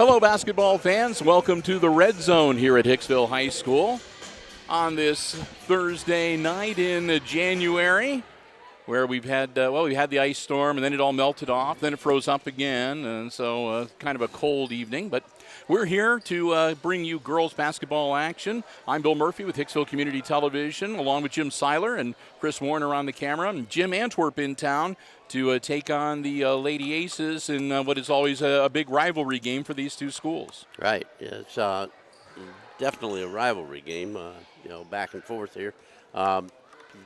Hello, basketball fans. Welcome to the Red Zone here at Hicksville High School on this Thursday night in January, where we've had the ice storm, and then it all melted off. Then it froze up again, and so kind of a cold evening. But we're here to bring you girls basketball action. I'm Bill Murphy with Hicksville Community Television, along with Jim Seiler and Chris Warner on the camera, and Jim Antwerp in town to take on the Lady Aces in what is always a big rivalry game for these two schools. Right. It's definitely a rivalry game, back and forth here.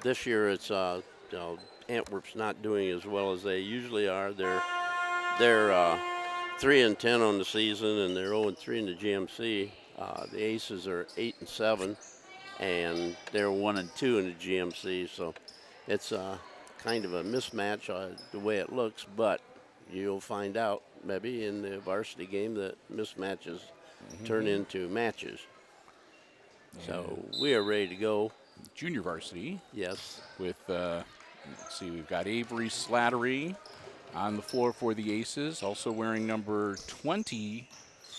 This year it's, Antwerp's not doing as well as they usually are. They're 3-10 on the season, and they're 0-3 in the GMC. The Aces are 8-7, and they're 1-2 in the GMC. So it's kind of a mismatch the way it looks, but you'll find out maybe in the varsity game that mismatches turn into matches. Yeah. So we are ready to go. Junior varsity. Yes. With, let's see, we've got Avery Slattery on the floor for the Aces. Also wearing number 20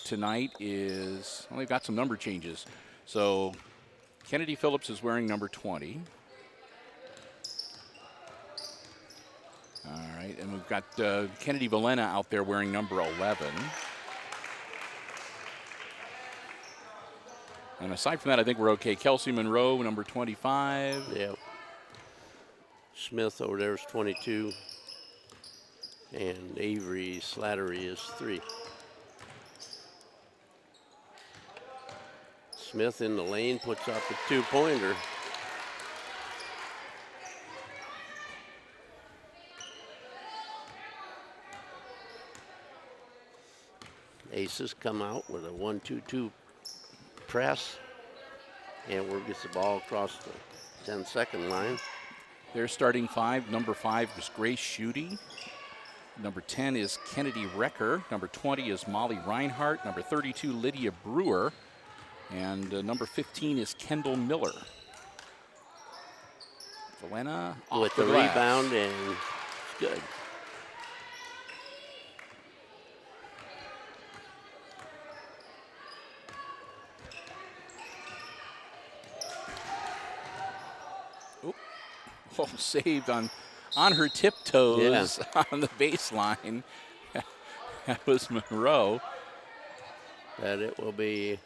tonight is, well, they've got some number changes. So Kennedy Phillips is wearing number 20. All right, and we've got Kennedy Valena out there wearing number 11. And aside from that, I think we're okay. Kelsey Monroe, number 25. Yep. Smith over there is 22. And Avery Slattery is 3. Smith in the lane puts up a 2-pointer. Aces come out with a 1-2-2 press. Antwerp gets the ball across the 10-second line. Their starting five. Number 5 is Grace Schutte. Number 10 is Kennedy Recker. Number 20 is Molly Reinhardt. Number 32, Lydia Brewer. And number 15 is Kendall Miller. Valena with the rebound, and good. Oh, saved on her tiptoes on the baseline. That was Monroe. But it will be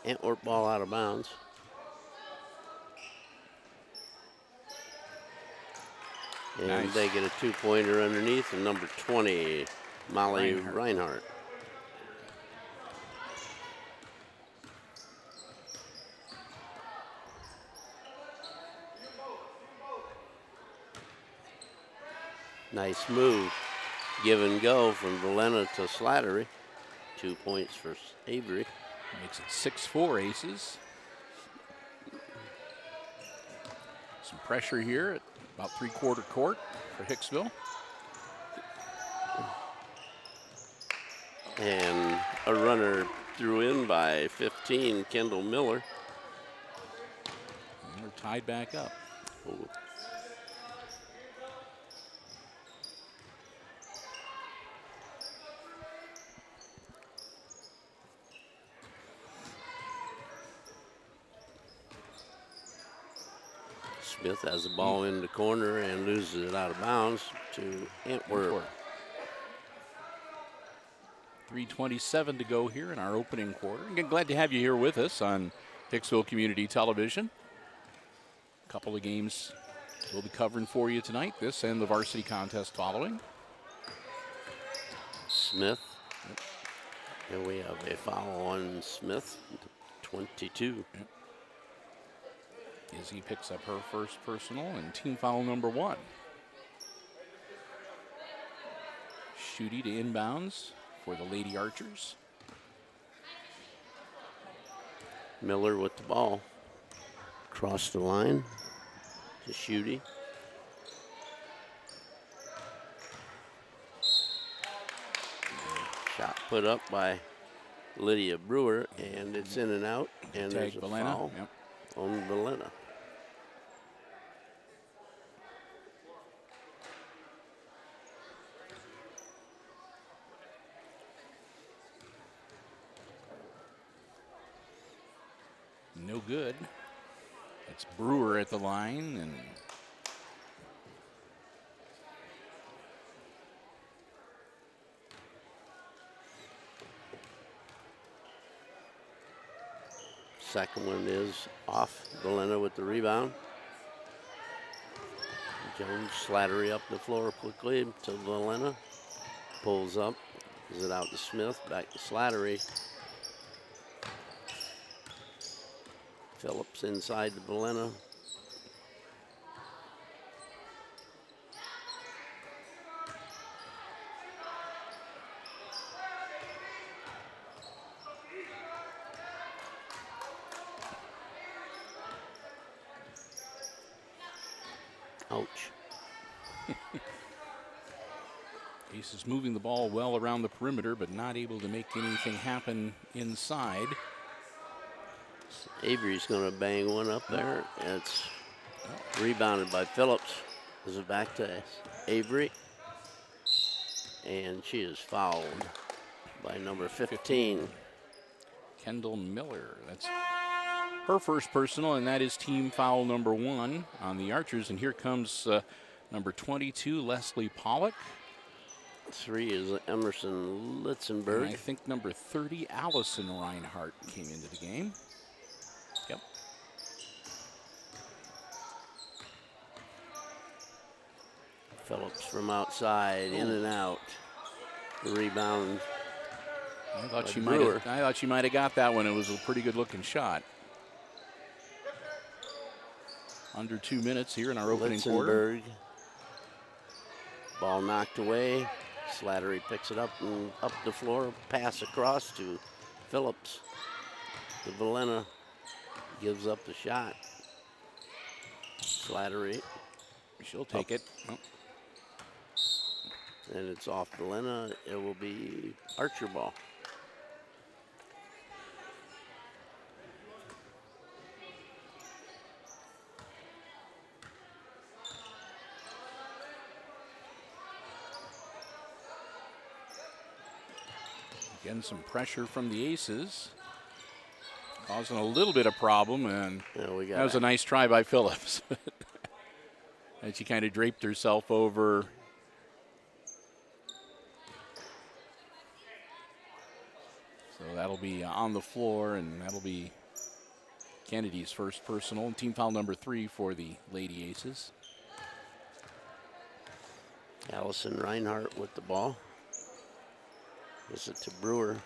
Antwerp ball out of bounds. And nice. They get a 2-pointer underneath, and number 20, Molly Reinhardt. Nice move. Give and go from Valena to Slattery. 2 points for Avery. Makes it 6-4 Aces. Some pressure here at about 3/4 court for Hicksville. And a runner threw in by 15, Kendall Miller. And we're tied back up. Ooh. Smith has the ball in the corner and loses it out of bounds to Antwerp. 3:27 to go here in our opening quarter. Again, glad to have you here with us on Hicksville Community Television. A couple of games we'll be covering for you tonight, this and the varsity contest following. Smith. Yep. And we have a foul on Smith, 22. Yep. As he picks up her first personal and team foul number 1. Schutte to inbounds for the Lady Archers. Miller with the ball. Across the line to Schutte. Shot put up by Lydia Brewer, and it's in and out, and there's a foul on Valena. good. It's Brewer at the line, and second one is off. Valena with the rebound. Jones Slattery up the floor quickly to Valena. Pulls up. Gives it out to Smith. Back to Slattery. Phillips inside to Valena. Ouch. Ace is moving the ball well around the perimeter, but not able to make anything happen inside. Avery's going to bang one up there. It's rebounded by Phillips. Is it back to Avery? And she is fouled by number 15. Kendall Miller. That's her first personal, and that is team foul number 1 on the Archers. And here comes number 22, Leslie Pollock. 3 is Emerson Litzenberg. And I think number 30, Allison Reinhardt, came into the game. Yep. Phillips from outside, in and out. The rebound. I thought she might have got that one. It was a pretty good looking shot. Under 2 minutes here in our opening quarter. Ball knocked away. Slattery picks it up and up the floor. Pass across to Phillips. The Valena gives up the shot. Slattery. She'll take it. Oh. And it's off Valena. It will be Archer ball. Again, some pressure from the Aces, causing a little bit of problem, and that was a nice try by Phillips. And she kind of draped herself over. So that'll be on the floor, and that'll be Kennedy's first personal, and team foul number 3 for the Lady Aces. Allison Reinhardt with the ball. Gives it to Brewer.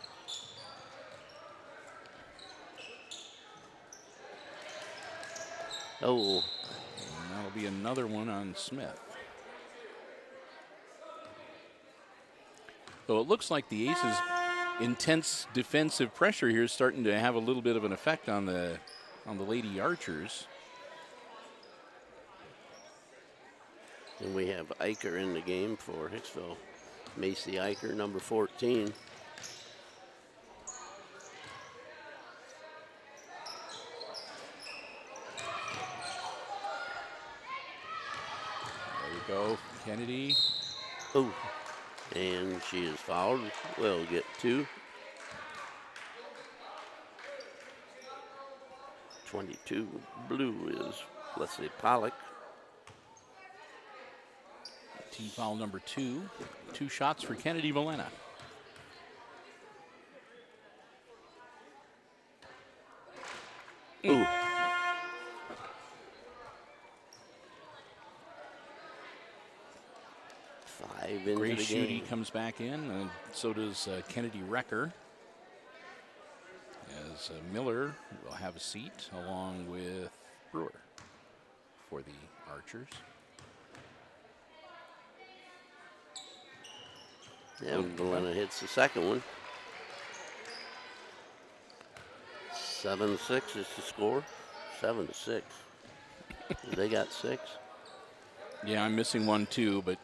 Oh. And that'll be another one on Smith. So it looks like the Aces' intense defensive pressure here is starting to have a little bit of an effect on the Lady Archers. And we have Eicher in the game for Hicksville. Macy Eicher, number 14. There we go, Kennedy. Oh, and she is fouled. We'll get 2. 22 blue is Leslie Pollock. Team foul number 2. 2 shots for Kennedy Valena. Ooh. Five into Grace the game. Schutte comes back in, and so does Kennedy Recker. As Miller will have a seat along with Brewer for the Archers. Yeah, Valena hits the second one. 7-6 is the score. 7-6. They got 6. Yeah, I'm missing one too, but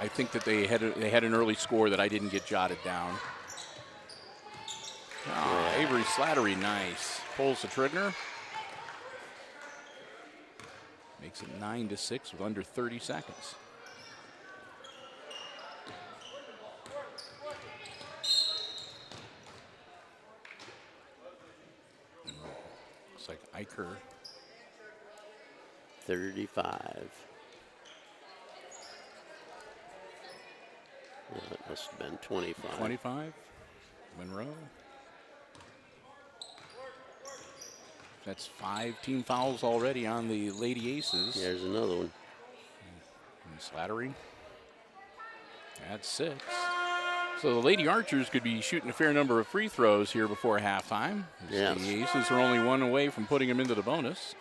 I think that they had an early score that I didn't get jotted down. Oh, yeah. Avery Slattery, nice. Pulls the trigger. Makes it 9-6 with under 30 seconds. Looks like Eicher 35. It must have been 25. 25. Monroe. That's 5 team fouls already on the Lady Aces. There's another one. And Slattery. That's 6. So the Lady Archers could be shooting a fair number of free throws here before halftime. Yes. The Aces are only 1 away from putting them into the bonus.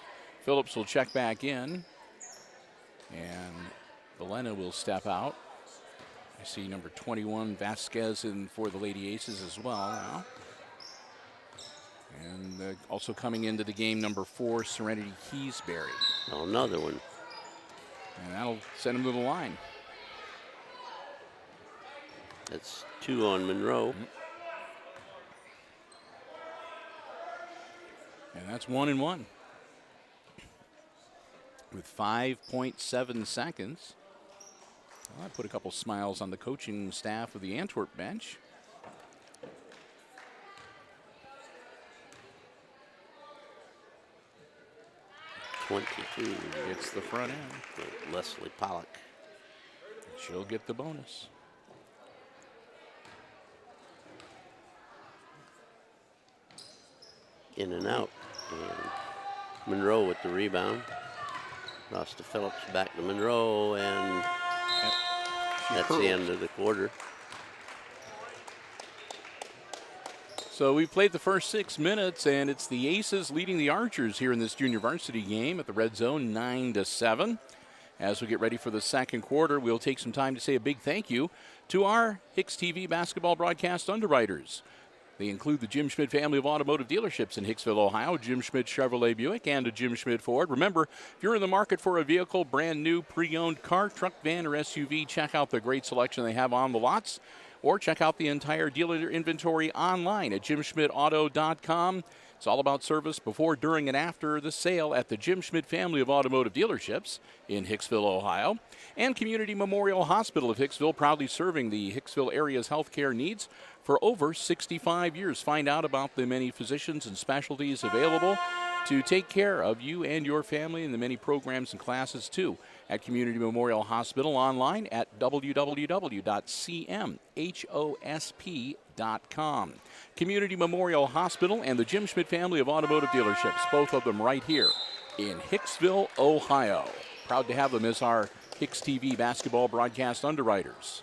Phillips will check back in. And Valena will step out. I see number 21, Vasquez, in for the Lady Aces as well now. And also coming into the game, number 4, Serenity Keysbury. Oh, another one. And that'll send him to the line. That's 2 on Monroe. And that's 1 and 1. With 5.7 seconds. Well, I put a couple smiles on the coaching staff of the Antwerp bench. .22. It's the front end. Leslie Pollock. She'll get the bonus. In and out. And Monroe with the rebound. Lost to Phillips, back to Monroe, and that's the end of the quarter. So we played the first 6 minutes, and it's the Aces leading the Archers here in this junior varsity game at the red zone, 9-7. As we get ready for the second quarter, we'll take some time to say a big thank you to our HIX-TV basketball broadcast underwriters. They include the Jim Schmidt family of automotive dealerships in Hicksville, Ohio, Jim Schmidt Chevrolet Buick and a Jim Schmidt Ford. Remember, if you're in the market for a vehicle, brand new, pre-owned car, truck, van, or SUV, check out the great selection they have on the lots, or check out the entire dealer inventory online at jimschmidtauto.com. It's all about service before, during, and after the sale at the Jim Schmidt family of automotive dealerships in Hicksville, Ohio. And Community Memorial Hospital of Hicksville, proudly serving the Hicksville area's healthcare needs for over 65 years. Find out about the many physicians and specialties available to take care of you and your family, and the many programs and classes too at Community Memorial Hospital, online at www.cmhosp.com. Community Memorial Hospital and the Jim Schmidt family of automotive dealerships, both of them right here in Hicksville, Ohio. Proud to have them as our HIX-TV basketball broadcast underwriters.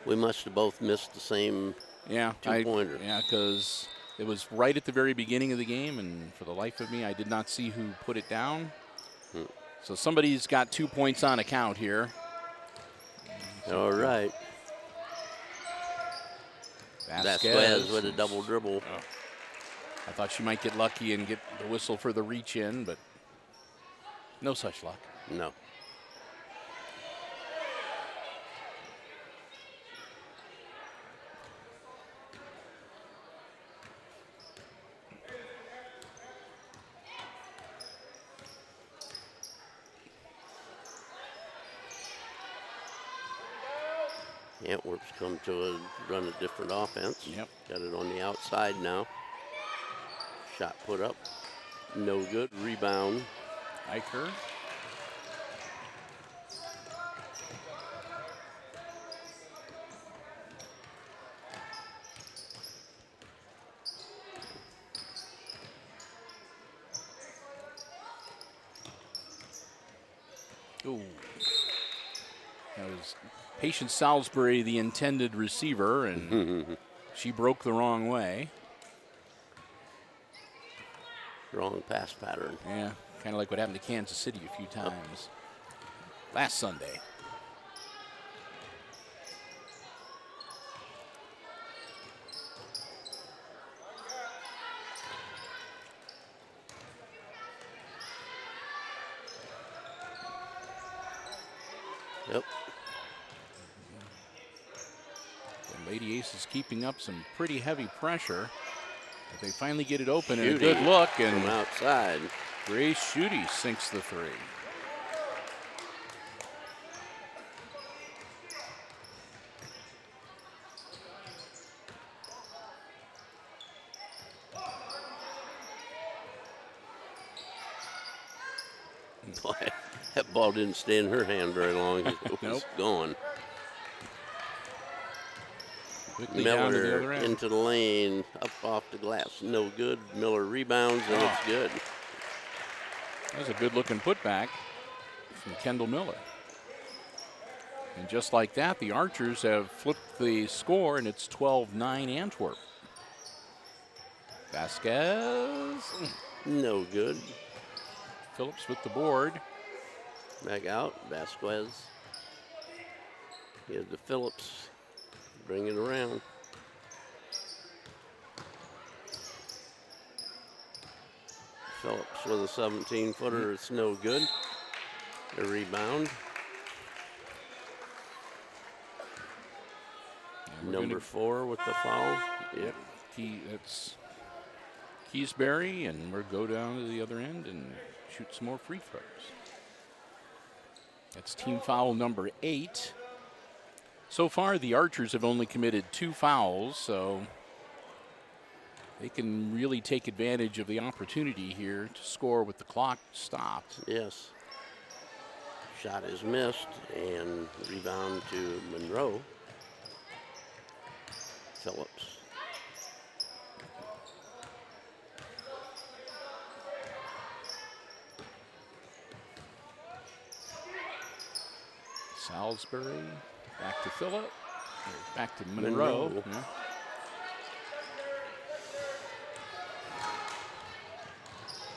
We must have both missed the same two-pointer. Yeah, because it was right at the very beginning of the game, and for the life of me, I did not see who put it down. So somebody's got 2 points on account here. All right. Vasquez with a double dribble. Oh. I thought she might get lucky and get the whistle for the reach in, but no such luck. No. Antwerp's come to run a different offense. Yep. Got it on the outside now. Shot put up. No good. Rebound. Eicher. Ooh. That was Patience Salisbury, the intended receiver, and she broke the wrong way. Wrong pass pattern. Yeah, kind of like what happened to Kansas City a few times last Sunday. Yep. The Lady Aces keeping up some pretty heavy pressure. But they finally get it open, and a good look, and from outside. Grace Schutte sinks the three. Boy, that ball didn't stay in her hand very long. It was Nope. gone. Quickly down to the Miller other end. into the lane, up off the glass. No good. Miller rebounds, and it's good. That was a good-looking putback from Kendall Miller. And just like that, the Archers have flipped the score, and it's 12-9 Antwerp. Vasquez. No good. Phillips with the board. Back out. Vasquez. Here's the Phillips. Bring it around. Phillips with a 17-footer. It's no good. A rebound. Number 4 with the foul. Yep. That's Keysbury, and we'll go down to the other end and shoot some more free throws. That's team foul number 8. So far, the Archers have only committed 2 fouls, so they can really take advantage of the opportunity here to score with the clock stopped. Yes. Shot is missed, and rebound to Monroe. Phillips. Salisbury, back to Phillip, back to Monroe. Yeah.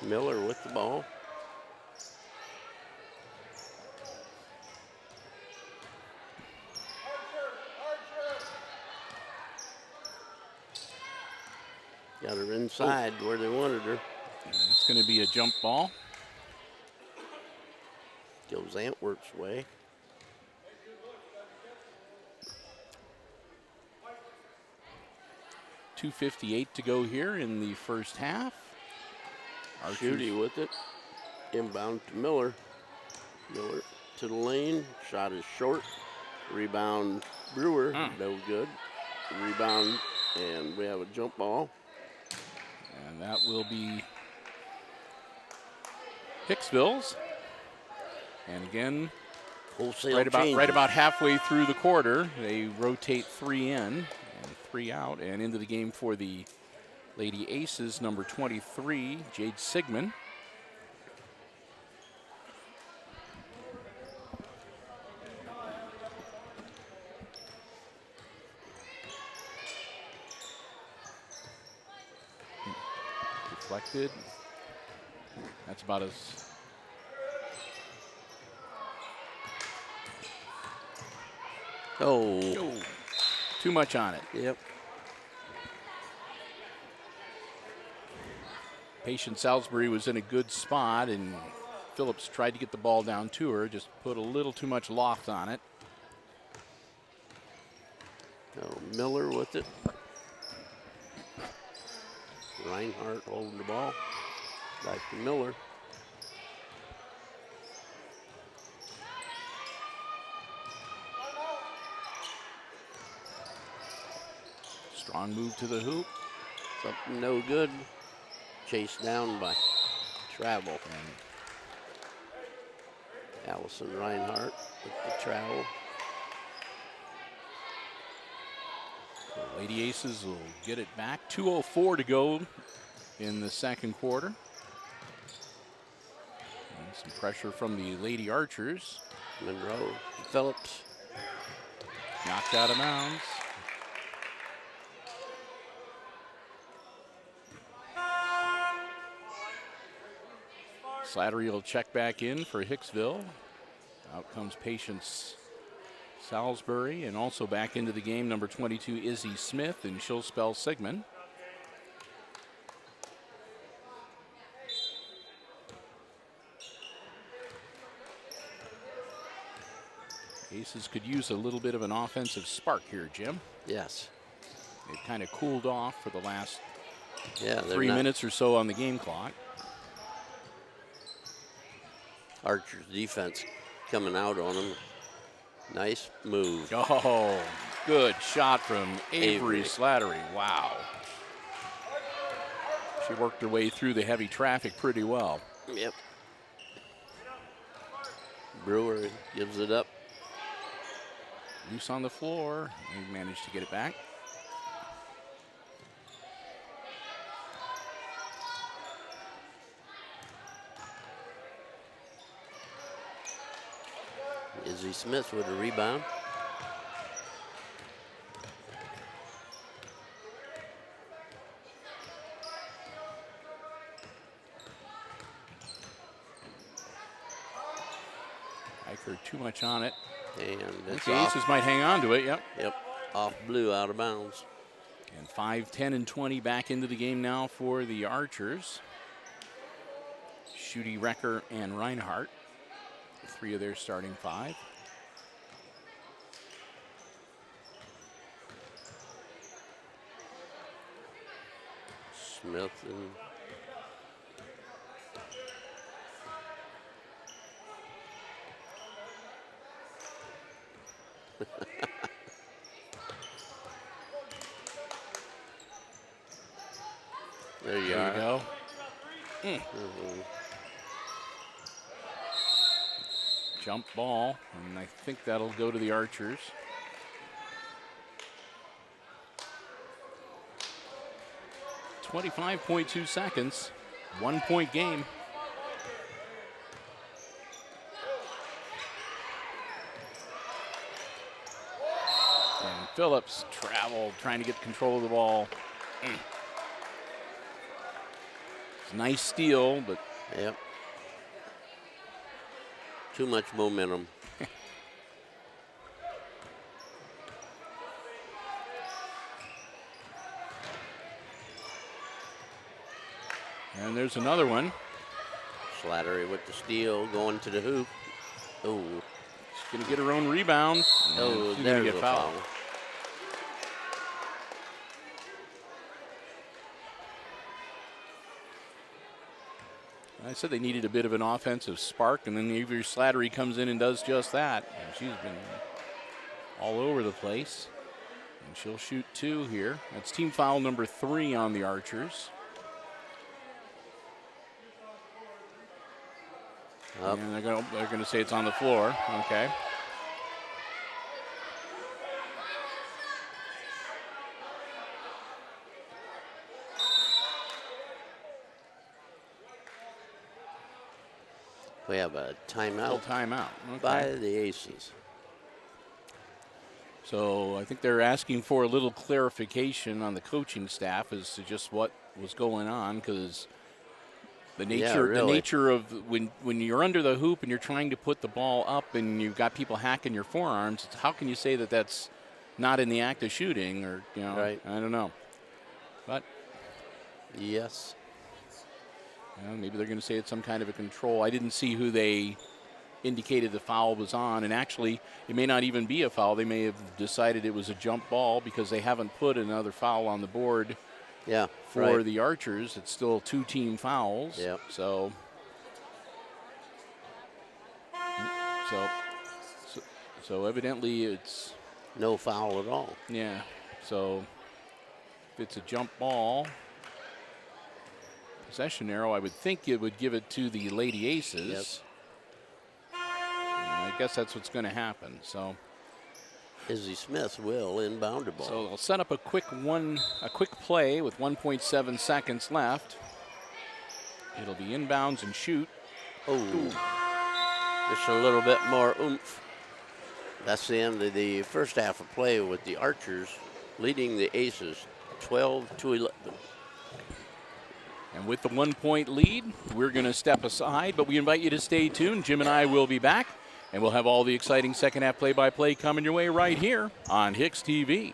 Miller with the ball. Got her inside where they wanted her. It's going to be a jump ball. Goes Antwerp's way. .258 to go here in the first half. Shooty with it. Inbound to Miller. Miller to the lane. Shot is short. Rebound Brewer. No good. Rebound, and we have a jump ball. And that will be Hicksville's. And again, wholesale right about halfway through the quarter, they rotate 3 in and 3 out, and into the game for the Lady Aces, number 23, Jade Sigmund. Deflected. That's about as... Oh. Too much on it. Yep. Patient Salisbury was in a good spot, and Phillips tried to get the ball down to her, just put a little too much loft on it. Oh, Miller with it. Reinhardt holding the ball. Back to Miller. Strong move to the hoop. Something no good. Chased down by Travel. And Allison Reinhardt with the travel. The Lady Aces will get it back. 2:04 to go in the second quarter. And some pressure from the Lady Archers. Monroe. Phillips. Knocked out of bounds. Slattery will check back in for Hicksville. Out comes Patience Salisbury, and also back into the game, number 22, Izzy Smith, and she'll spell Sigmund. Aces could use a little bit of an offensive spark here, Jim. Yes. They've kind of cooled off for the last 3 not- minutes or so on the game clock. Archer's defense coming out on them. Nice move. Oh, good shot from Avery Slattery. Wow. She worked her way through the heavy traffic pretty well. Yep. Brewer gives it up. Loose on the floor. He managed to get it back. Izzy Smith with a rebound. Hiker too much on it. And it's The off. Aces might hang on to it, yep. Yep, off blue, out of bounds. And 5, 10, and 20 back into the game now for the Archers. Schutte, Recker, and Reinhardt. 3 of their starting 5. Smith and there you There are. you go. Mhm. Jump ball, and I think that'll go to the Archers. .2 seconds, 1-point game. And Phillips traveled, trying to get control of the ball. It's a nice steal, but Yep. Too much momentum. and there's another one. Slattery with the steal, going to the hoop. Oh, She's going to get her own rebound. and oh, she's gonna there's get a fouled. foul. I said they needed a bit of an offensive spark, and then Avery Slattery comes in and does just that. And she's been all over the place. And she'll shoot 2 here. That's team foul number 3 on the Archers. Up. And they're gonna say it's on the floor. Okay. We have a Full timeout timeout. by Okay. the Aces. So I think they're asking for a little clarification on the coaching staff as to just what was going on, because the nature really. the nature of when you're under the hoop and you're trying to put the ball up and you've got people hacking your forearms, how can you say that that's not in the act of shooting, or Right. I don't know. But Yes. maybe they're going to say it's some kind of a control. I didn't see who they indicated the foul was on, and actually it may not even be a foul. They may have decided it was a jump ball because they haven't put another foul on the board Yeah. for right. the Archers. It's still 2 team fouls. Yep. So evidently it's, No foul at all. yeah. So if it's a jump ball, possession arrow, I would think it would give it to the Lady Aces. Yes. I guess that's what's going to happen. So Izzy Smith will inbound the ball. So I'll set up a quick play with 1.7 seconds left. It'll be inbounds and shoot. Just a little bit more oomph. That's the end of the first half of play with the Archers leading the Aces 12-11. And with the 1-point lead, we're going to step aside, but we invite you to stay tuned. Jim and I will be back, and we'll have all the exciting second half play-by-play coming your way right here on HIX-TV.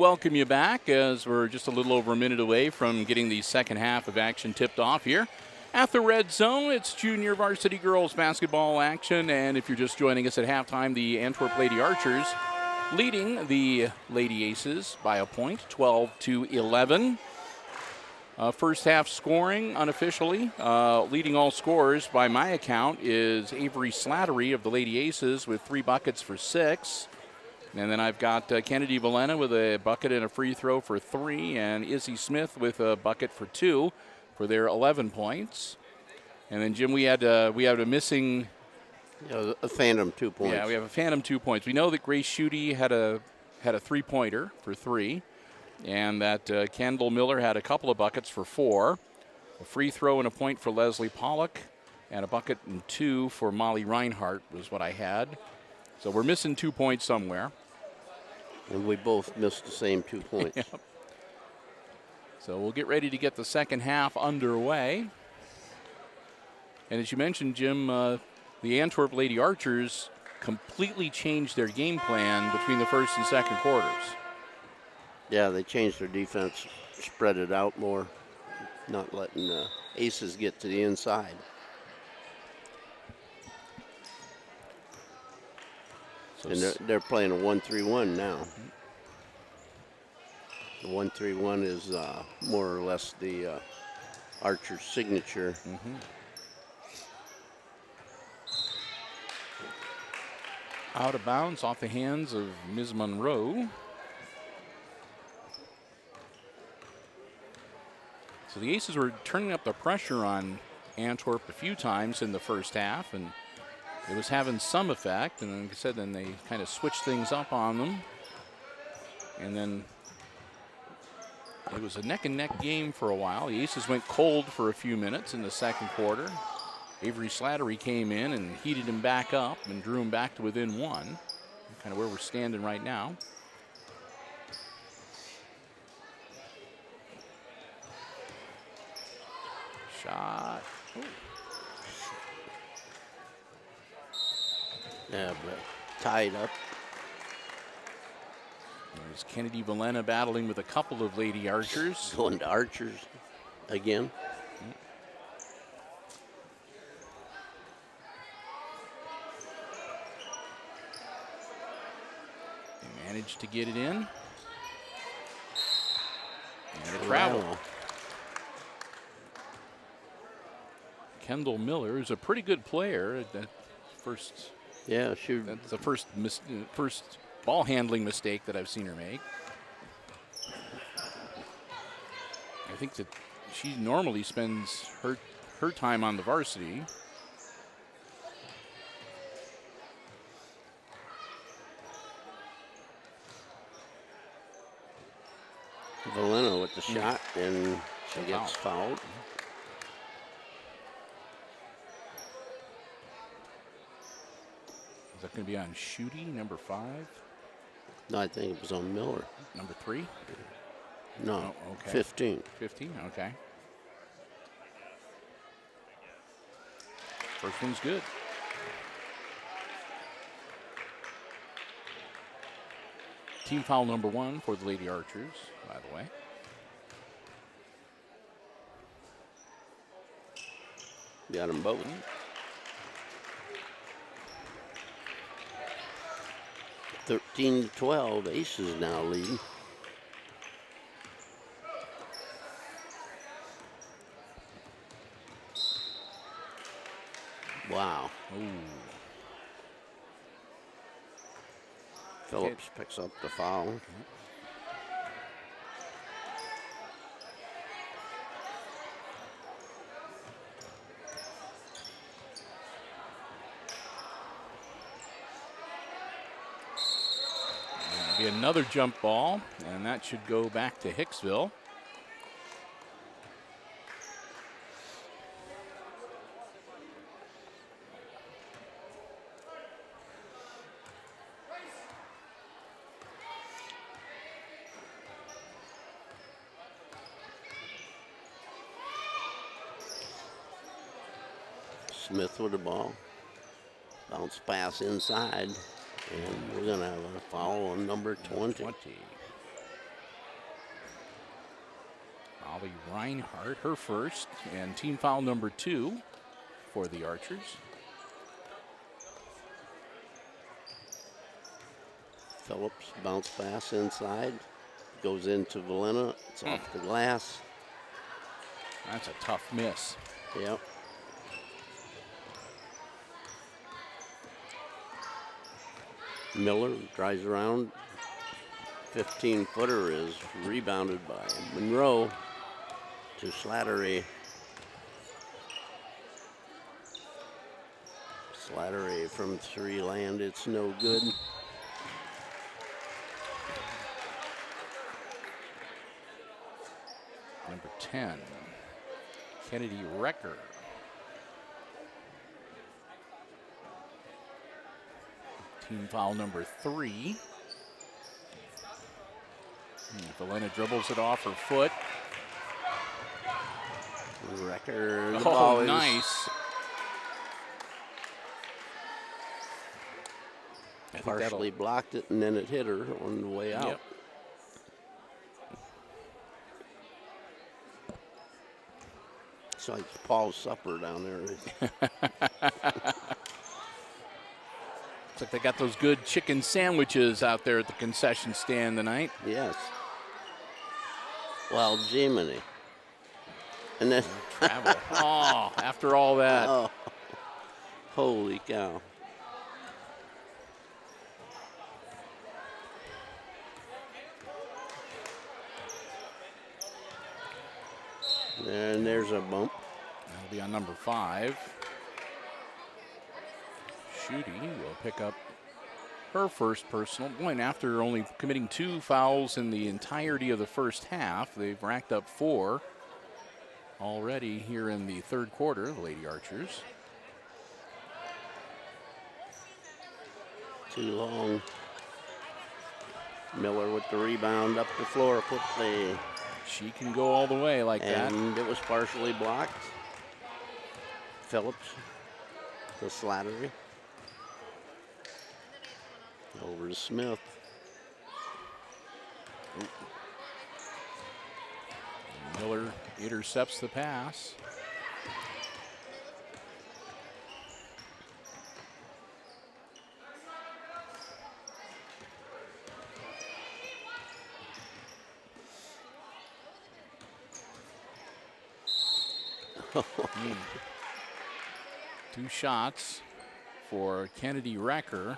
welcome you back as we're just a little over a minute away from getting the second half of action tipped off here. At the Red Zone, it's junior varsity girls basketball action, and if you're just joining us at halftime, the Antwerp Lady Archers leading the Lady Aces by a point, 12-11. First half scoring unofficially, leading all scorers by my account is Avery Slattery of the Lady Aces with 3 buckets for 6. And then I've got Kennedy Valena with a bucket and a free throw for 3, and Izzy Smith with a bucket for 2 for their 11 points. And then, Jim, we had a missing... a phantom 2 points. Yeah, we have a phantom 2 points. We know that Grace Schutte had a 3-pointer for 3, and that Kendall Miller had a couple of buckets for 4, a free throw and a point for Leslie Pollock, and a bucket and 2 for Molly Reinhart was what I had. So we're missing 2 points somewhere. And we both missed the same 2 points. Yep. So we'll get ready to get the second half underway. And as you mentioned, Jim, the Antwerp Lady Archers completely changed their game plan between the first and second quarters. Yeah, they changed their defense, spread it out more, not letting the Aces get to the inside. So And they're playing a 1-3-1 now. The 1-3-1 is more or less the Archer's signature. Out of bounds off the hands of Ms. Monroe. So the Aces were turning up the pressure on Antwerp a few times in the first half, and it was having some effect. And like I said, then they kind of switched things up on them. And then it was a neck-and-neck game for a while. The Aces went cold for a few minutes in the second quarter. Avery Slattery came in and heated him back up and drew him back to within 1. Kind of where we're standing right now. Shot. Ooh. Yeah, but tied up. There's Kennedy Valena battling with a couple of Lady Archers. Going to Archers again. They managed to get it in. And a travel. Wow. Kendall Miller is a pretty good player. That first, Yeah, shoot. that's the first ball handling mistake that I've seen her make. I think that she normally spends her time on the varsity. Valena with the shot, and she gets fouled. Is that going to be on Schutte, number 5? No, I think it was on Miller. Number 3? No, Oh, okay. 15. 15, okay. First one's good. Team foul number 1 for the Lady Archers, by the way. Got them both. 13-12, Aces now leading. Wow. Ooh. Phillips picks up the foul. Be another jump ball, and that should go back to Hicksville. Smith with the ball. Bounce pass inside. And we're going to have a foul on number 20. Allie Reinhardt, her first, and team foul number 2 for the Archers. Phillips bounce pass inside. Goes into Valena. It's off the glass. That's a tough miss. Yep. Miller drives around. 15-footer is rebounded by Monroe to Slattery. Slattery from 3 land. It's no good. Number 10, Kennedy Recker. Team foul number 3. Valena dribbles it off her foot. Recker. The Oh, ball is nice. partially blocked it, and then it hit her on the way out. Yep. It's like Paul's supper down there. Looks like they got those good chicken sandwiches out there at the concession stand tonight. Yes. Well, Jiminy. And then Travel. Oh, after all that. oh, holy cow. And there's a bump. That'll be on number 5. Schutte will pick up her first personal point after only committing 2 fouls in the entirety of the first half. They've racked up 4 already here in the third quarter, the Lady Archers. Too long. Miller with the rebound up the floor quickly. She can go all the way like that. And it was partially blocked. Phillips, the Slattery. Over to Smith. Miller intercepts the pass. Two shots for Kennedy Recker.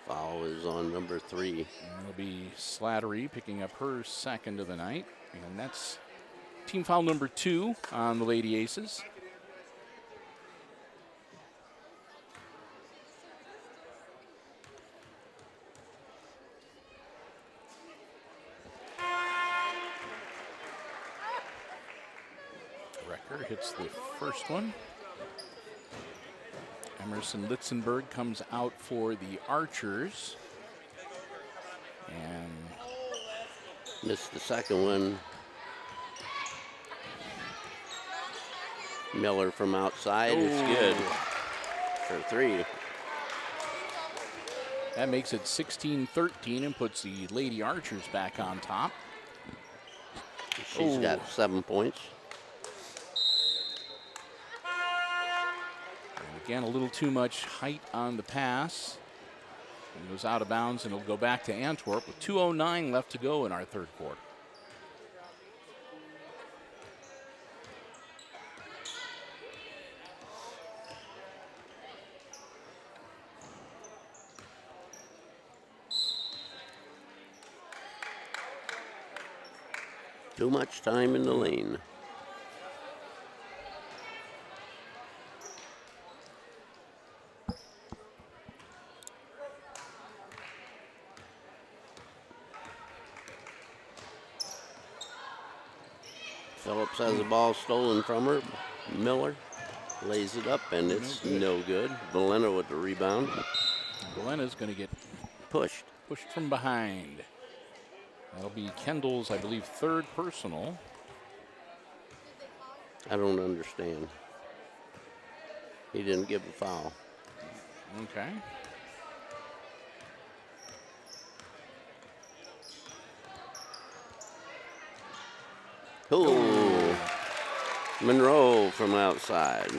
Foul is on number 3. And it'll be Slattery picking up her second of the night. And that's team foul number 2 on the Lady Aces. Recker hits the first one. Emerson Litzenberg comes out for the Archers. And missed the second one. Miller from outside is good for 3. that makes it 16-13 and puts the Lady Archers back on top. She's got 7 points. Again, a little too much height on the pass. It goes out of bounds, and it'll go back to Antwerp with 2:09 left to go in our third quarter. Too much time in the lane. Phillips has the ball stolen from her. Miller lays it up, and it's no good. Valena with the rebound. Valena's going to get Pushed. pushed from behind. That'll be Kendall's, I believe, third personal. I don't understand. He didn't give a foul. Okay. Oh, Monroe from outside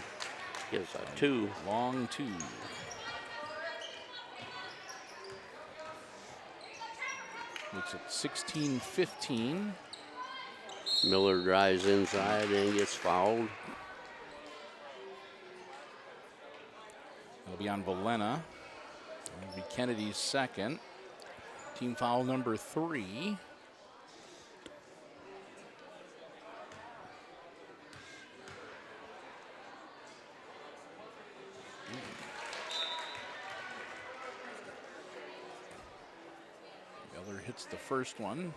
gives a 2. Long 2. Makes it 16-15. Miller drives inside and gets fouled. It'll be on Valena. It'll be Kennedy's second. Team foul number 3. Miller hits the first one.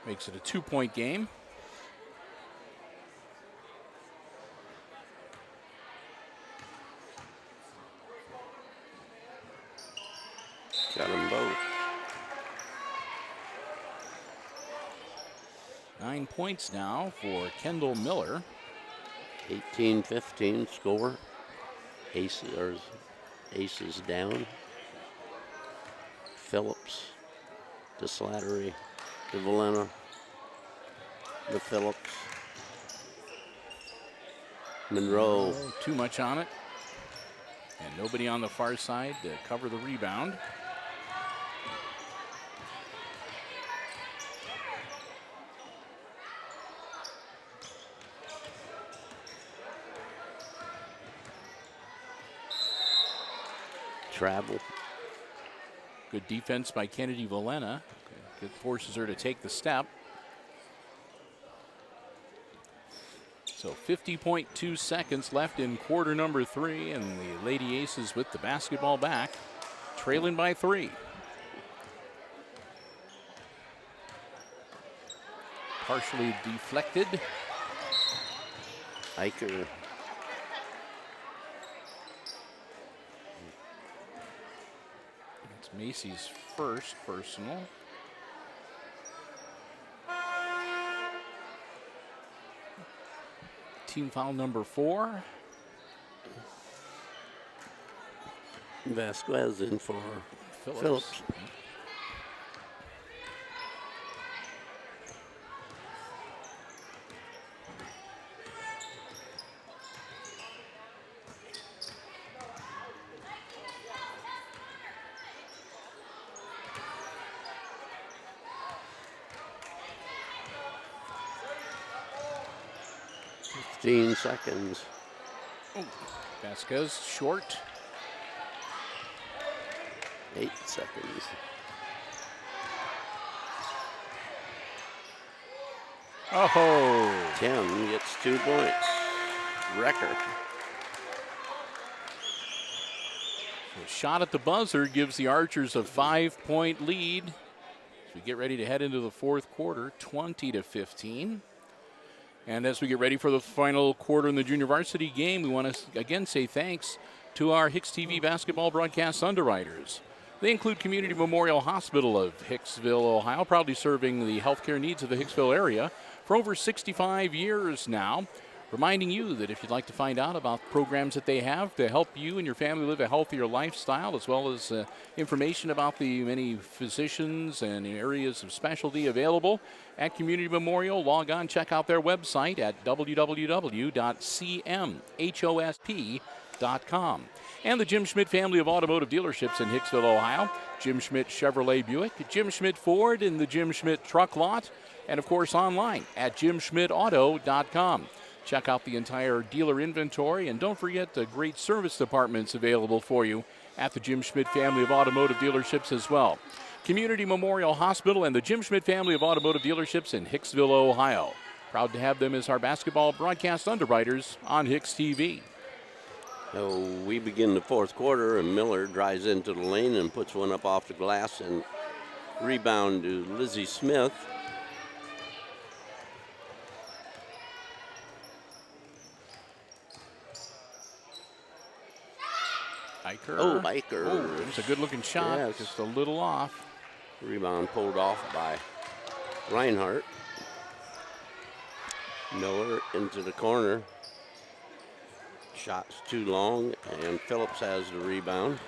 Makes it a 2-point game. Got them both. 9 points now for Kendall Miller. 18-15 score. Aces down. Phillips to Slattery to Valena to Phillips. Monroe. Too much on it. And nobody on the far side to cover the rebound. Travel. Good defense by Kennedy Valena. Good forces her to take the step. So 50.2 seconds left in quarter number 3, and the Lady Aces with the basketball back, trailing by 3. Partially deflected. Eicher. It's Macy's first personal. Team foul number 4. Vasquez in for Phillips. Seconds. Vasquez short. 8 seconds. Oh, Tim gets 2 points. Wrecker. A shot at the buzzer gives the Archers a 5-point lead. As we get ready to head into the fourth quarter, 20-15. And as we get ready for the final quarter in the junior varsity game, we want to again say thanks to our HIX-TV basketball broadcast underwriters. They include Community Memorial Hospital of Hicksville, Ohio, proudly serving the healthcare needs of the Hicksville area for over 65 years now. Reminding you that if you'd like to find out about programs that they have to help you and your family live a healthier lifestyle, as well as information about the many physicians and areas of specialty available at Community Memorial, log on, check out their website at www.cmhosp.com. And the Jim Schmidt family of automotive dealerships in Hicksville, Ohio. Jim Schmidt Chevrolet Buick, Jim Schmidt Ford, and the Jim Schmidt Truck Lot. And, of course, online at jimschmidtauto.com. Check out the entire dealer inventory, and don't forget the great service departments available for you at the Jim Schmidt family of automotive dealerships as well. Community Memorial Hospital and the Jim Schmidt family of automotive dealerships in Hicksville, Ohio. Proud to have them as our basketball broadcast underwriters on HIX-TV. So we begin the fourth quarter, and Miller drives into the lane and puts one up off the glass, and rebound to Lizzie Smith. Eicher. Oh, Eicher. Oh, it's a good-looking shot, yes. Just a little off. Rebound pulled off by Reinhardt. Miller into the corner. Shot's too long, and Phillips has the rebound.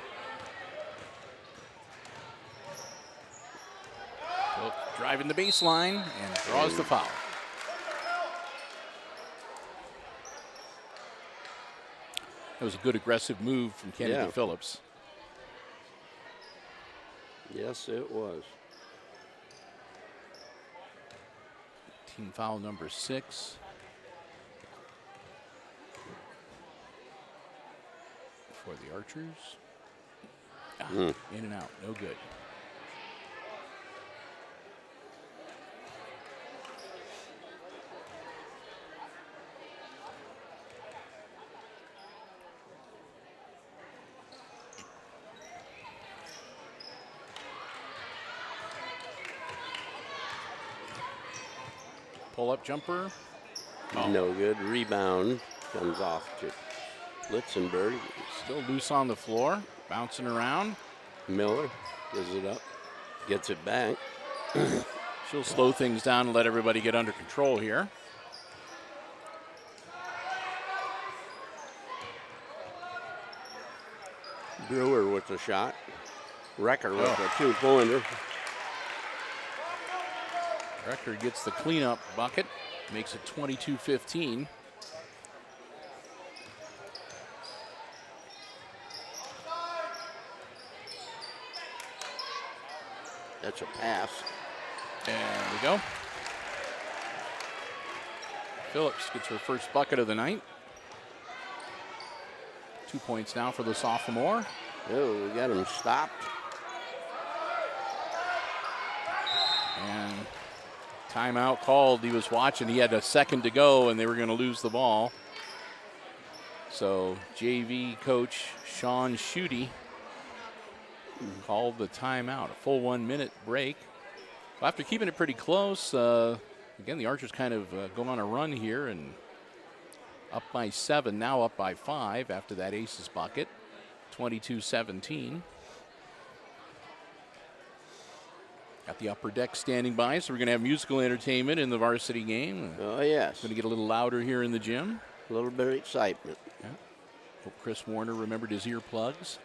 Phillips driving the baseline and draws the foul. That was a good aggressive move from Kennedy Phillips. Yes, it was. Team foul number 6. For the Archers. In and out, no good. Pull-up jumper. No good. Rebound comes off to Litzenberg. Still loose on the floor, bouncing around. Miller gives it up, gets it back. She'll slow things down and let everybody get under control here. Brewer with the shot. Recker with a two-pointer. Recker gets the cleanup bucket, makes it 22-15. That's a pass. There we go. Phillips gets her first bucket of the night. 2 points now for the sophomore. Oh, we got him stopped. And timeout called. He was watching. He had a second to go, and they were going to lose the ball. So JV coach Sean Schutte called the timeout. A full 1 minute break. Well, after keeping it pretty close, again, the Archers kind of going on a run here and up by 7, now up by 5 after that aces bucket, 22-17. Got the upper deck standing by, so we're going to have musical entertainment in the varsity game. Oh, yes. Going to get a little louder here in the gym. A little bit of excitement. Yeah. Hope Chris Warner remembered his earplugs.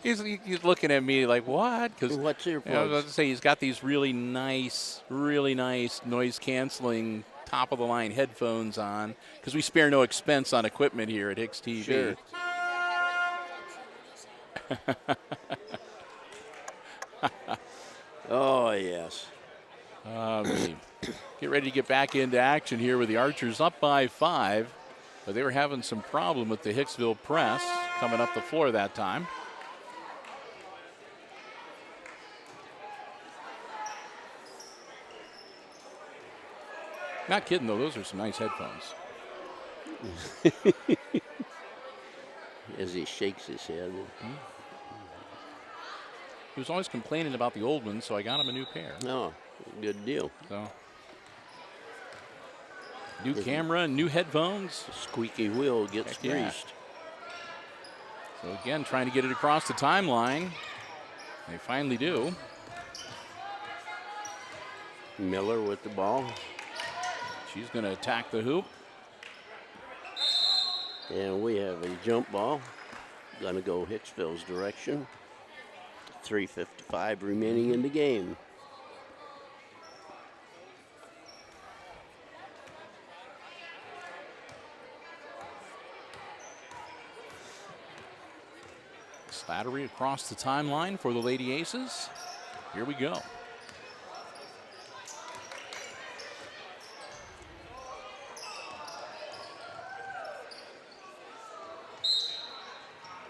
He's looking at me like, what? Because what's earplugs? I was about to say he's got these really nice noise canceling top of the line headphones on because we spare no expense on equipment here at HIX-TV. Sure. Oh, yes. Get ready to get back into action here with the Archers up by 5. But they were having some problem with the Hicksville press coming up the floor that time. Not kidding, though. Those are some nice headphones. As he shakes his head. He was always complaining about the old ones, so I got him a new pair. Oh, good deal. So, new camera, new headphones. The squeaky wheel gets Heck yeah. greased. So again, trying to get it across the timeline. They finally do. Miller with the ball. She's going to attack the hoop. And we have a jump ball. Going to go Hicksville's direction. 3:55 remaining in the game. Slattery across the timeline for the Lady Aces. Here we go.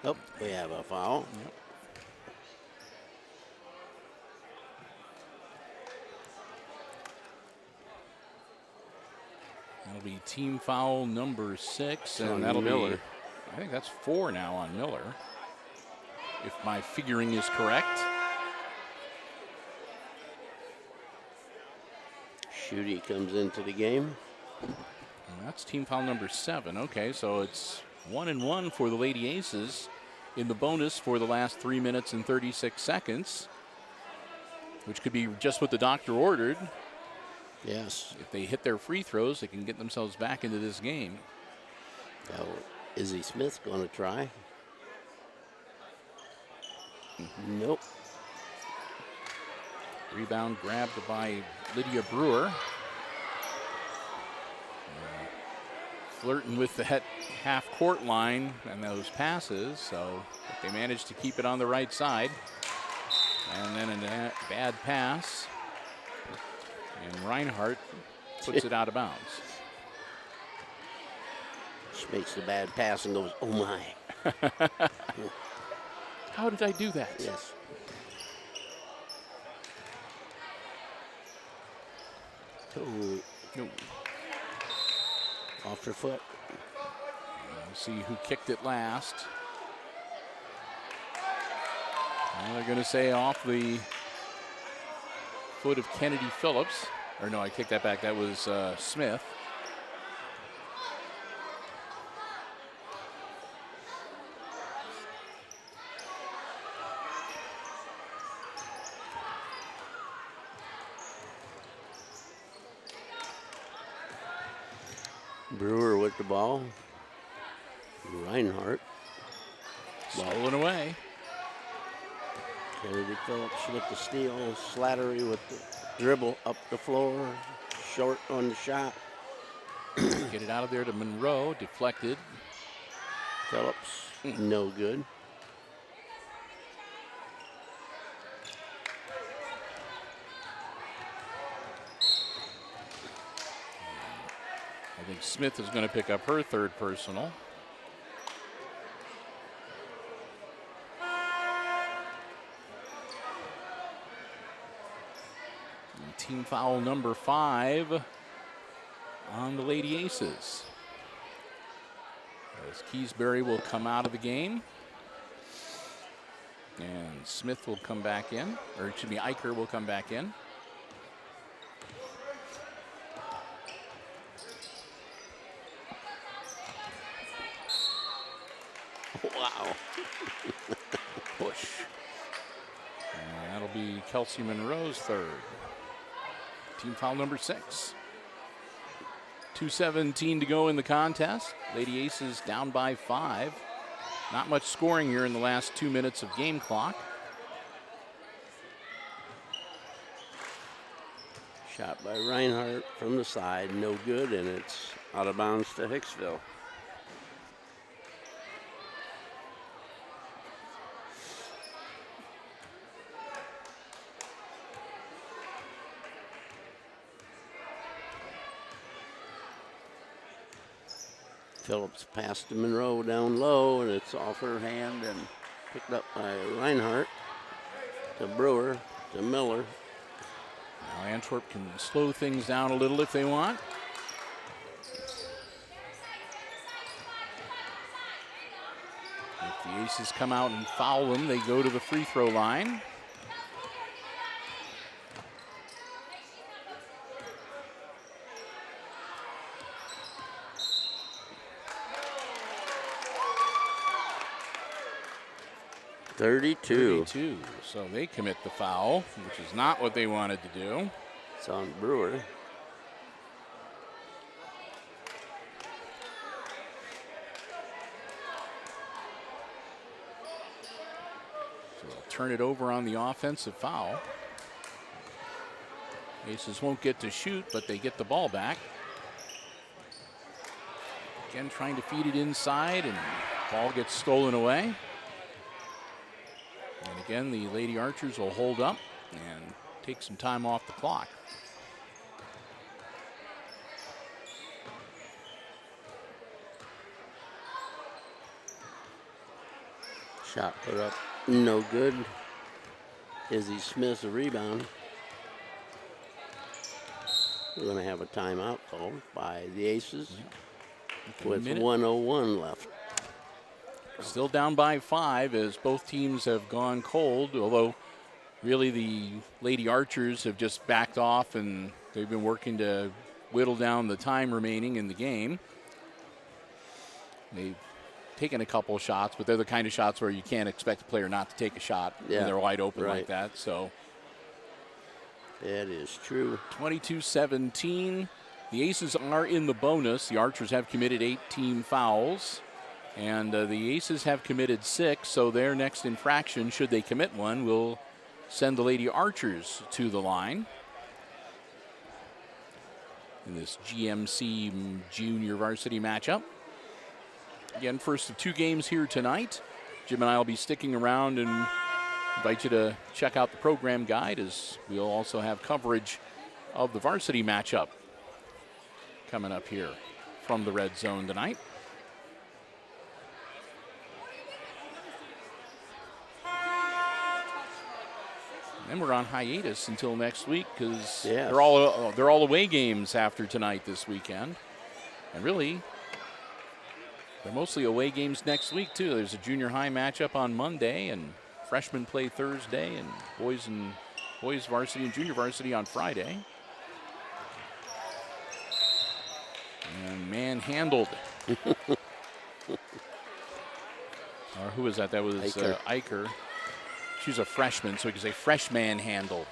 Oh, we have a foul. Yep. That'll be team foul number 6, and that'll Miller. be, I think that's 4 now on Miller, if my figuring is correct. Schutte comes into the game. And that's team foul number 7. Okay, so it's 1-1 for the Lady Aces in the bonus for the last 3 minutes and 36 seconds, which could be just what the doctor ordered. Yes. If they hit their free throws, they can get themselves back into this game. Now, Izzy Smith going to try? Nope. Rebound grabbed by Lydia Brewer. flirting with that half-court line and those passes, so they managed to keep it on the right side. And then a bad pass, and Reinhardt puts it out of bounds. She makes the bad pass and goes, oh my. How did I do that? Yes. Oh. No. Off her foot. We'll see who kicked it last. Well, they're going to say off the foot of Kennedy Phillips. Or no, I take that back. That was Smith. Brewer with the ball. Reinhardt. Stolen away. Kennedy Phillips with the steal. Slattery with the dribble up the floor. Short on the shot. Get it out of there to Monroe. Deflected. Phillips, no good. I think Smith is going to pick up her third personal. And team foul number 5 on the Lady Aces. As Keysbury will come out of the game. And Smith will come back in, or excuse me, Eicher will come back in. Wow. Push. And that'll be Kelsey Monroe's third. Team foul number 6. 2:17 to go in the contest. Lady Aces down by 5. Not much scoring here in the last 2 minutes of game clock. Shot by Reinhardt from the side, no good, and it's out of bounds to Hicksville. Phillips passed to Monroe down low, and it's off her hand and picked up by Reinhardt to Brewer to Miller. Now Antwerp can slow things down a little if they want. If the Aces come out and foul them, they go to the free throw line. Thirty-two. So they commit the foul, which is not what they wanted to do. It's on Brewer. So they'll turn it over on the offensive foul. Aces won't get to shoot, but they get the ball back. Again, trying to feed it inside, and ball gets stolen away. And again, the Lady Archers will hold up and take some time off the clock. Shot put up, no good. Izzy Smith's a rebound. We're going to have a timeout called by the Aces with 1:01 left. Still down by 5 as both teams have gone cold, although really the Lady Archers have just backed off and they've been working to whittle down the time remaining in the game. They've taken a couple shots, but they're the kind of shots where you can't expect a player not to take a shot when they're wide open like that. So that is true. 22-17. The Aces are in the bonus. The Archers have committed 8 team fouls. And the Aces have committed 6, so their next infraction, should they commit one, will send the Lady Archers to the line. in this GMC Junior Varsity matchup. Again, first of 2 games here tonight. Jim and I will be sticking around and invite you to check out the program guide, as we'll also have coverage of the varsity matchup coming up here from the Red Zone tonight. And we're on hiatus until next week because they're all away games after tonight this weekend. And really, they're mostly away games next week too. There's a junior high matchup on Monday, and freshmen play Thursday, and boys varsity and junior varsity on Friday. And manhandled. Or who was that? That was Eicher. She's a freshman, so we can say freshman handled.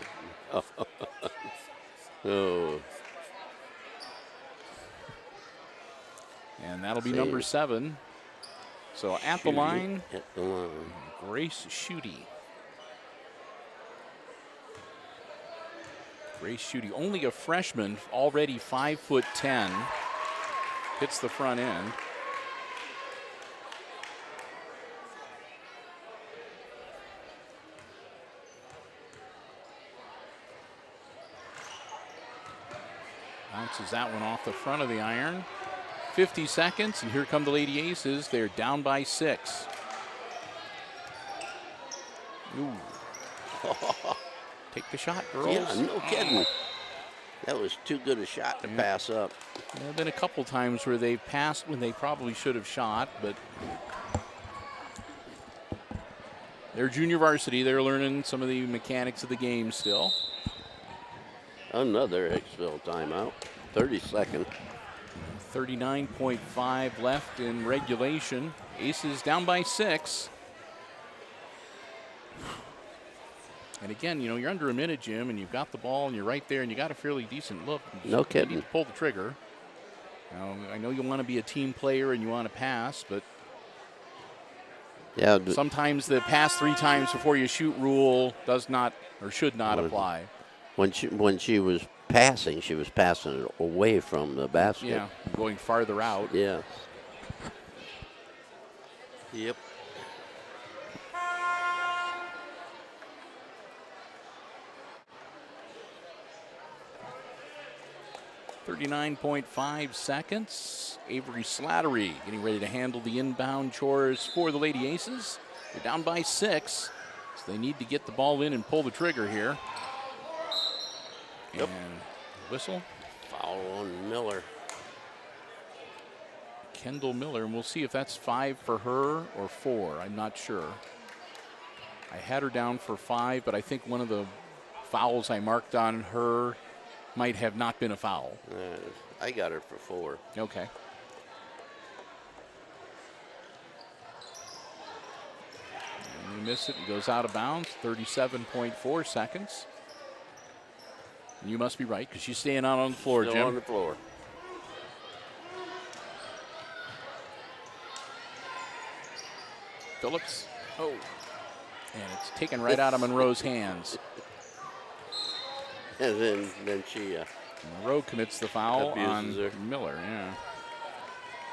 Oh. And that'll be number 7. So at the line, Grace Schutte. Grace Schutte, only a freshman, already 5'10", hits the front end. Bounces that one off the front of the iron. 50 seconds, and here come the Lady Aces. They're down by 6. Ooh. Take the shot, girls. Yeah, no kidding. That was too good a shot to pass up. There have been a couple times where they've passed when they probably should have shot, but they're junior varsity. They're learning some of the mechanics of the game still. Another Hicksville timeout. 32nd. 39.5 left in regulation. Aces down by 6. And again, you know, you're under a minute, Jim, and you've got the ball, and you're right there, and you got a fairly decent look. No kidding. You need to pull the trigger. Now, I know you want to be a team player and you want to pass, but sometimes the pass 3 times before you shoot rule does not or should not apply. When she was passing it away from the basket. Yeah, going farther out. Yeah. Yep. .5 seconds. Avery Slattery getting ready to handle the inbound chores for the Lady Aces. They're down by 6, so they need to get the ball in and pull the trigger here. Yep. And whistle. Foul on Miller. Kendall Miller, and we'll see if that's 5 for her or 4. I'm not sure. I had her down for 5, but I think one of the fouls I marked on her might have not been a foul. I got her for 4. Okay. And you miss it. It goes out of bounds. 37.4 seconds. And you must be right, because she's staying out on the floor, Still Jim. on the floor. Phillips. Oh. And it's taken right out of Monroe's hands. And then she Monroe commits the foul on her. Miller. Yeah.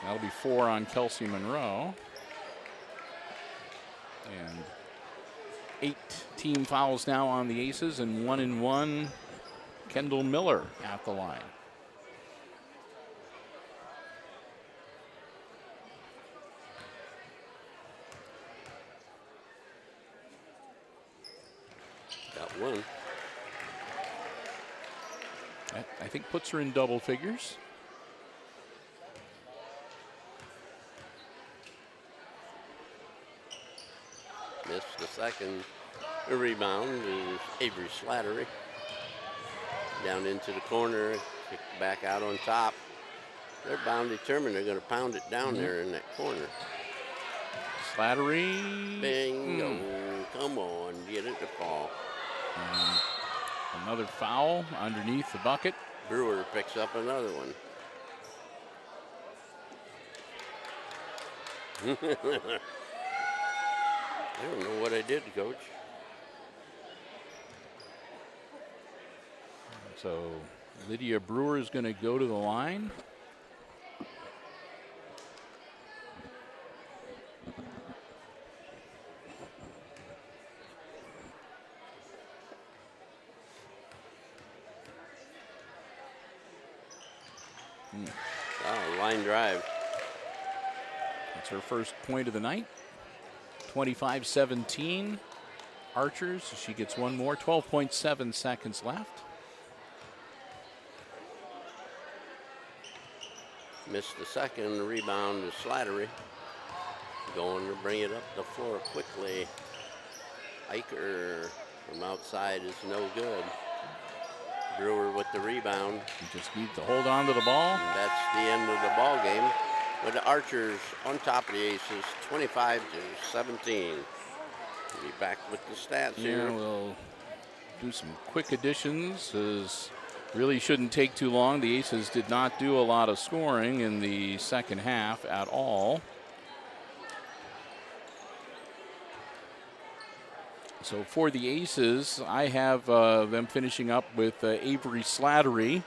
That'll be 4 on Kelsey Monroe. And 8 team fouls now on the Aces, and 1-1 Kendall Miller at the line. Got one. That, I think, puts her in double figures. Missed the second. The rebound is Avery Slattery. Down into the corner, kicked back out on top. They're bound determined. They're going to pound it down there in that corner. Slattery. Bingo. Come on, get it to fall. Another foul underneath the bucket. Brewer picks up another one. I don't know what I did, Coach. So Lydia Brewer is going to go to the line. Line drive. That's her first point of the night. 25-17. Archers, she gets one more. 12.7 seconds left. Missed the second. Rebound to Slattery. Going to bring it up the floor quickly. Eicher from outside is no good. Brewer with the rebound. You just need to hold on to the ball. And that's the end of the ball game. With the Archers on top of the Aces, 25-17. We'll be back with the stats here. We'll do some quick additions. As really shouldn't take too long. The Aces did not do a lot of scoring in the second half at all. So for the Aces, I have them finishing up with Avery Slattery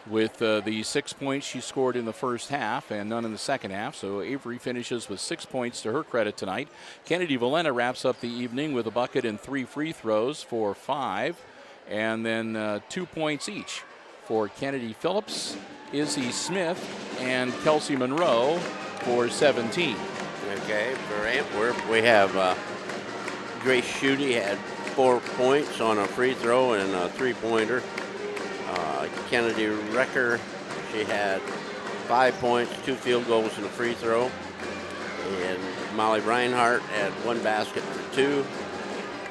with the 6 points she scored in the first half and none in the second half. So Avery finishes with 6 points to her credit tonight. Kennedy Valena wraps up the evening with a bucket and 3 free throws for 5. And then 2 points each for Kennedy Phillips, Izzy Smith, and Kelsey Monroe for 17. Okay, for Antwerp, we have Grace Schutte had 4 points on a free throw and a 3-pointer. Kennedy Recker, she had 5 points, 2 field goals and a free throw. And Molly Reinhardt had 1 basket for 2.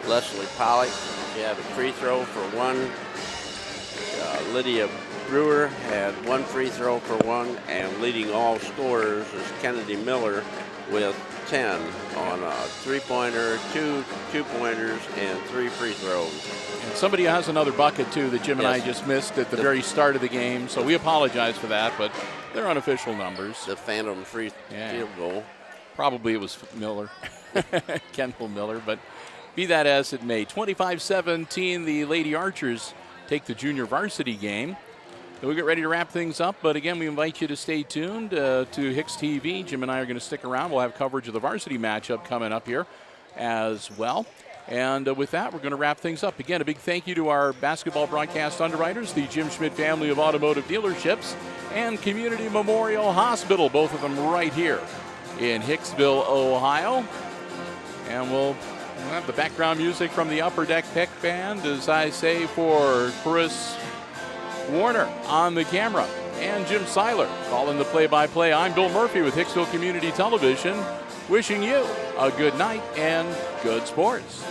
Leslie Pollock, she had a free throw for 1. Lydia Brewer had 1 free throw for 1. And leading all scorers is Kennedy Miller with 10 on a 3-pointer, 2 2-pointers, and 3 free throws. And somebody has another bucket, too, that Jim and I just missed at the very start of the game. So we apologize for that, but they're unofficial numbers. The phantom field goal. Probably it was Miller, Kendall Miller, but be that as it may. 25-17, the Lady Archers take the junior varsity game. So we'll get ready to wrap things up, but again, we invite you to stay tuned to HIX-TV. Jim and I are going to stick around. We'll have coverage of the varsity matchup coming up here as well. And with that, we're going to wrap things up. Again, a big thank you to our basketball broadcast underwriters, the Jim Schmidt family of automotive dealerships, and Community Memorial Hospital, both of them right here in Hicksville, Ohio. And we'll have the background music from the Upper Deck Pick Band, as I say, for Chris Warner on the camera, and Jim Seiler calling the play-by-play. I'm Bill Murphy with Hicksville Community Television, wishing you a good night and good sports.